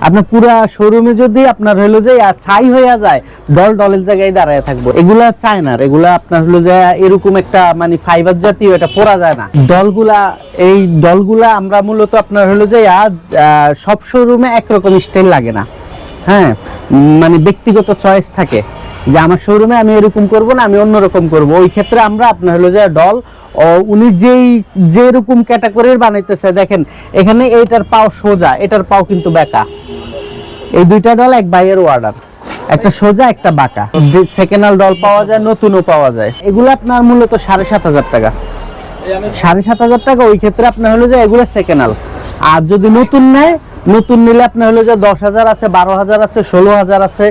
আপনার পুরা শোরুমে যদি আপনার হলো যে ছাই হয়ে যায়, ডলের জায়গায় দাঁড়ায় থাকবো। এগুলা চায়নার, এগুলা আপনার হলো যে এরকম একটা মানে ফাইবার জাতীয়, এটা পরা যায় না। এই ডলগুলা আমরা মূলত আপনার হলো যে সব শোরুমে একরকম স্টাইল লাগে না, হ্যাঁ, মানে ব্যক্তিগত চয়েস থাকে যে আমার শোরুমে আমি এরকম করব না, আমি অন্যরকম করব। ওই ক্ষেত্রে আমরা আপনার হলো যে ডল উনি যেরকম ক্যাটাগরির বানাইতেছে, দেখেন এখানে এইটার পাও সোজা, এটার পাও কিন্তু বাঁকা। এই দুইটা ডল এক ভাইয়ের অর্ডার, একটা সোজা একটা বাঁকা। সেকেন্ড হ্যান্ড ডল পাওয়া যায়, নতুনও পাওয়া যায়। এগুলো আপনার মূলত 7,500 টাকা, 7,500 টাকা। ওই ক্ষেত্রে আপনার হলো যে এগুলো সেকেন্ড হ্যান্ড। আর যদি নতুন নেয়, নতুন নিলে আপনার হলো যে 10,000 আছে, 12,000 আছে, 16,000 আছে।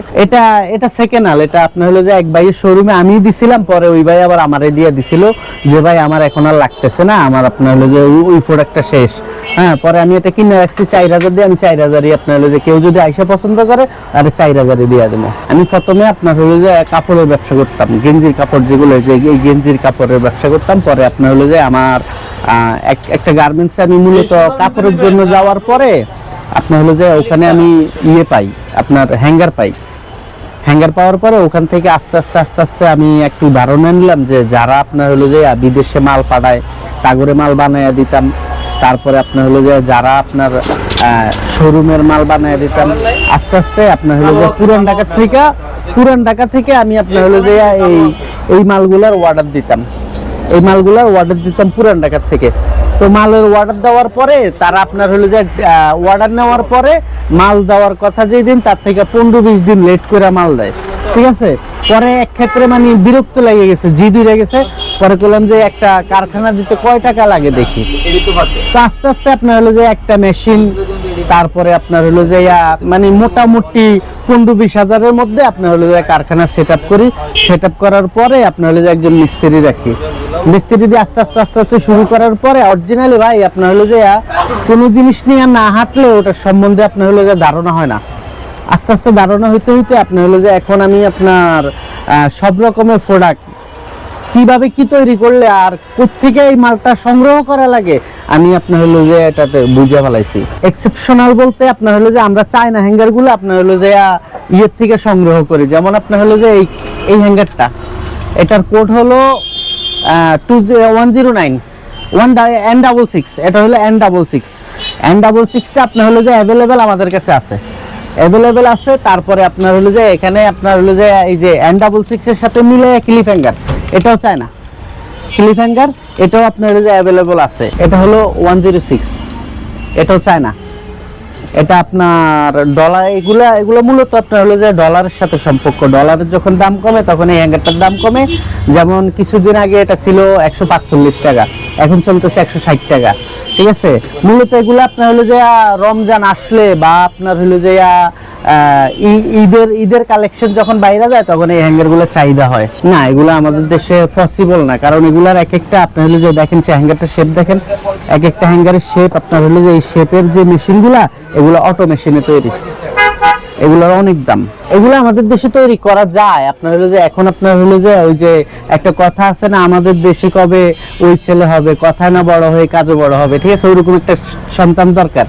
এটা সেকেন্ড হ্যান্ড। এটা আপনার হলো যে এক ভাইয়ের শোরুমে আমি দিছিলাম, পরে ওই ভাই আবার আমারে দিয়ে দিছিল যে ভাই আমার এখন আর লাগতেছে না, আমার আপনার হলো যে ওই প্রোডাক্টটা শেষ। হ্যাঁ, পরে আমি এটা কিনে রাখছি 4,000 দিয়ে। আমি 4,000ই আপনার হলো যে কেউ যদি আইসা পছন্দ করে, আরে 4,000ই দিয়ে দেবো। আমি প্রথমে আপনার হলো যে কাপড়ের ব্যবসা করতাম, গেঞ্জির কাপড় যেগুলো, এই গেঞ্জির কাপড়ের ব্যবসা করতাম। পরে আপনার হলো যে আমার একটা গার্মেন্টসে আমি মূলত কাপড়ের জন্য যাওয়ার পরে আপনার হলো যে ওখানে আমি পাই, আপনার হ্যাঙ্গার পাই। হ্যাঙ্গার পাওয়ার পরে ওখান থেকে আস্তে আস্তে আমি একটু ধারণা নিলাম যে যারা আপনার হলো যে বিদেশে মাল পাঠায়, তাগরে মাল বানাইয়া দিতাম। তারপরে আপনার হলো যে যারা আপনার শোরুমের মাল বানাইয়া দিতাম। আস্তে আস্তে আপনার হলো যে পুরান ঢাকা থেকে আমি আপনার হলো যে এই মালগুলার অর্ডার দিতাম। পুরান ঢাকা থেকে। তো মালের অর্ডার দেওয়ার পরে তারা আপনার হলো যে অর্ডার নেওয়ার পরে মাল দেওয়ার কথা যেই দিন, তার থেকে 15-20 দিন লেট করে মাল দেয়, ঠিক আছে। পরে এক ক্ষেত্রে মানে বিরক্ত লেগে গেছে, জিদ হয়ে গেছে। পরে বললাম যে একটা কারখানা দিতে কয় টাকা লাগে দেখি। তো আস্তে আস্তে আপনার হলো যে একটা মেশিন, তারপরে আপনার হলো যে মানে মোটামুটি 15-20 হাজারের মধ্যে আপনার হলো যে কারখানা সেট আপ করার পরে আপনার হলো যে একজন মিস্ত্রি রাখি। মিস্ত্রি দিয়ে আস্তে আস্তে শুরু করার পরে অরিজিনালি ভাই আপনার হলো যে কোনো জিনিস নিয়ে না হাঁটলে ওটার সম্বন্ধে আপনার হলো যে ধারণা হয় না। আস্তে আস্তে ধারণা হইতে আপনার হলো যে এখন আমি আপনার সব রকমের প্রোডাক্ট কিভাবে কি তৈরি করলে আর কোত্থেকে এই মালটা সংগ্রহ করা লাগে, আমি আপনার হলো যে এটাতে বুঝে ফেলাইছি। এক্সেপশনাল বলতে আপনার হলো যে আমরা চায়না হ্যাঙ্গার গুলো আপনার হলো যে ইয়ের থেকে সংগ্রহ করি। যেমন আপনার হলো যে এই হ্যাঙ্গারটা, এটার কোড হলো 109 N66। এটা হলো N66টা আপনার হলো যে অ্যাভেলেবেল আমাদের কাছে আছে, তারপরে আপনার হলো যে এখানে আপনার হলো যে এই যে N66 এর সাথে মিলে ক্লিপ হ্যাঙ্গার, এটাও চায় না ক্লিপ হ্যাঙ্গার, এটাও আপনার হলো যে অ্যাভেলেবেল আছে। এটা হলো 106, এটাও চায় না। এটা আপনার ডলার, এগুলো মূলত আপনার হলো যে ডলারের সাথে সম্পর্ক। ডলারের যখন দাম কমে তখন এই হ্যাঙ্গারটার দাম কমে। যেমন কিছুদিন আগে এটা ছিল 145 টাকা, এখন চলতেছে 160 টাকা, ঠিক আছে। মূলত এগুলো আপনার হলো যে রমজান আসলে বা আপনার হলো যে ঈদের কালেকশন যখন বাইরে যায় তখন এই হ্যাঙ্গারগুলো চাহিদা হয় না। এগুলো আমাদের দেশে পসিবল না, কারণ এগুলার এক একটা আপনার হলো যে দেখেন সে হ্যাঙ্গারটার শেপ দেখেন, এক একটা হ্যাঙ্গারের শেপ আপনার হলো যে এই শেপের যে মেশিনগুলা, এগুলো অটো মেশিনে তৈরি, এগুলোর অনেক দাম। এগুলো আমাদের দেশে তৈরি করা যায়। আপনার হলো যে এখন আপনার হলো যে ওই যে একটা কথা আছে না, আমাদের দেশে কবে ওই ছেলে হবে, কথা না বড় হয়ে কাজও বড় হবে, ঠিক আছে, ওইরকম একটা সন্তান দরকার।